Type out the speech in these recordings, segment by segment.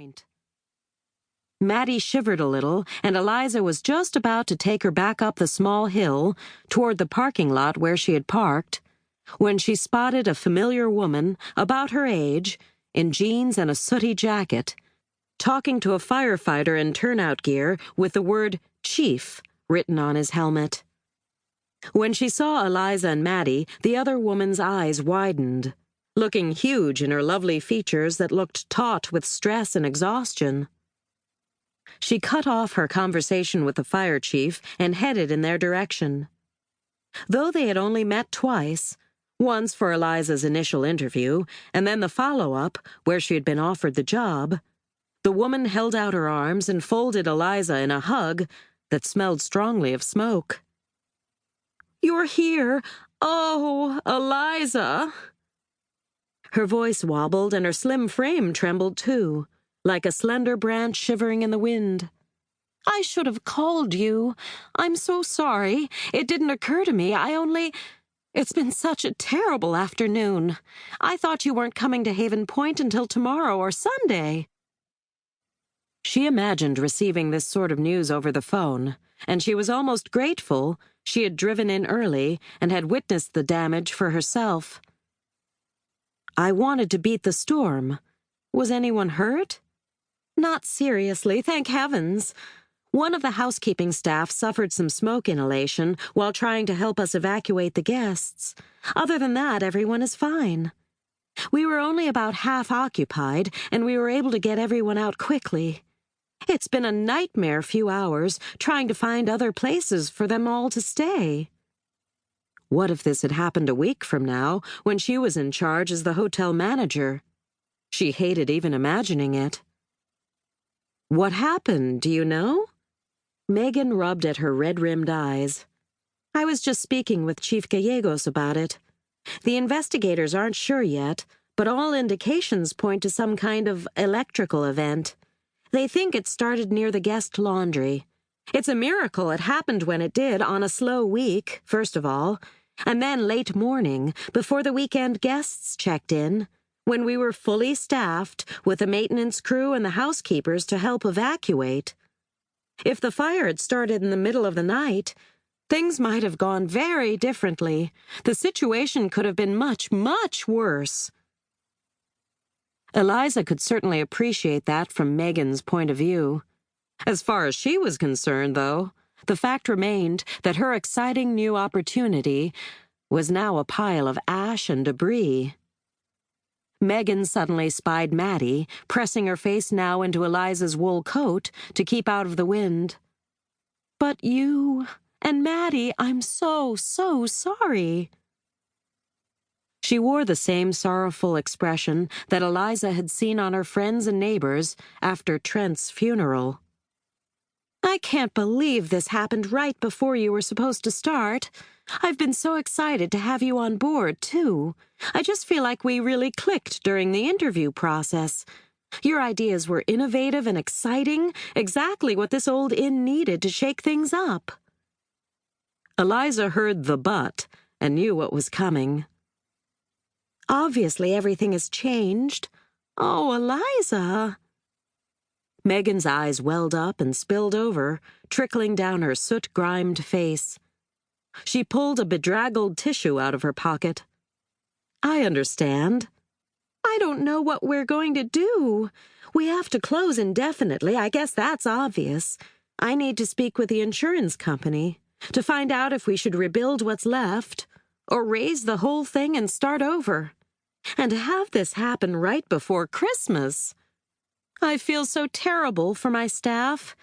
point. Maddie shivered a little, and Eliza was just about to take her back up the small hill toward the parking lot where she had parked, when she spotted a familiar woman about her age, in jeans and a sooty jacket, talking to a firefighter in turnout gear with the word Chief written on his helmet. When she saw Eliza and Maddie, the other woman's eyes widened, looking huge in her lovely features that looked taut with stress and exhaustion. She cut off her conversation with the fire chief and headed in their direction. Though they had only met twice, once for Eliza's initial interview, and then the follow-up, where she had been offered the job, the woman held out her arms and folded Eliza in a hug that smelled strongly of smoke. "You're here! Oh, Eliza!" Her voice wobbled and her slim frame trembled too, like a slender branch shivering in the wind. "I should have called you. I'm so sorry. It didn't occur to me. It's been such a terrible afternoon. I thought you weren't coming to Haven Point until tomorrow or Sunday." She imagined receiving this sort of news over the phone, and she was almost grateful she had driven in early and had witnessed the damage for herself. "I wanted to beat the storm. Was anyone hurt?" "Not seriously, thank heavens. One of the housekeeping staff suffered some smoke inhalation while trying to help us evacuate the guests. Other than that, everyone is fine. We were only about half occupied, and we were able to get everyone out quickly. It's been a nightmare few hours trying to find other places for them all to stay." What if this had happened a week from now, when she was in charge as the hotel manager? She hated even imagining it. "What happened, do you know?" Megan rubbed at her red-rimmed eyes. "I was just speaking with Chief Gallegos about it. The investigators aren't sure yet, but all indications point to some kind of electrical event. They think it started near the guest laundry. It's a miracle it happened when it did, on a slow week, first of all, and then late morning, before the weekend guests checked in, when we were fully staffed with the maintenance crew and the housekeepers to help evacuate. If the fire had started in the middle of the night, things might have gone very differently. The situation could have been much, much worse." Eliza could certainly appreciate that from Megan's point of view. As far as she was concerned, though, the fact remained that her exciting new opportunity was now a pile of ash and debris. Megan suddenly spied Maddie, pressing her face now into Eliza's wool coat to keep out of the wind. "But you and Maddie, I'm so sorry." She wore the same sorrowful expression that Eliza had seen on her friends and neighbors after Trent's funeral. "I can't believe this happened right before you were supposed to start. I've been so excited to have you on board, too. I just feel like we really clicked during the interview process. Your ideas were innovative and exciting, exactly what this old inn needed to shake things up." Eliza heard the "but" and knew what was coming. "Obviously everything has changed. Oh, Eliza." Megan's eyes welled up and spilled over, trickling down her soot-grimed face. She pulled a bedraggled tissue out of her pocket. "I understand." "I don't know what we're going to do. We have to close indefinitely, I guess that's obvious. I need to speak with the insurance company to find out if we should rebuild what's left or raise the whole thing and start over. And to have this happen right before Christmas. I feel so terrible for my staff.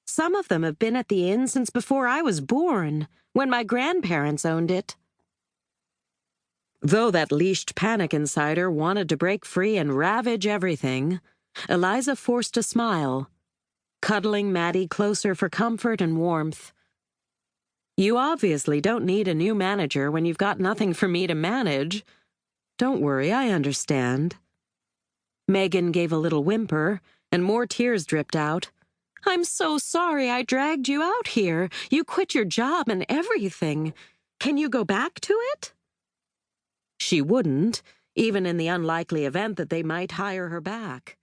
Some of them have been at the inn since before I was born, when my grandparents owned it." Though that leashed panic insider wanted to break free and ravage everything, Eliza forced a smile, cuddling Maddie closer for comfort and warmth. "You obviously don't need a new manager when you've got nothing for me to manage. Don't worry, I understand." Megan gave a little whimper, and more tears dripped out. "I'm so sorry I dragged you out here. You quit your job and everything. Can you go back to it?" She wouldn't, even in the unlikely event that they might hire her back.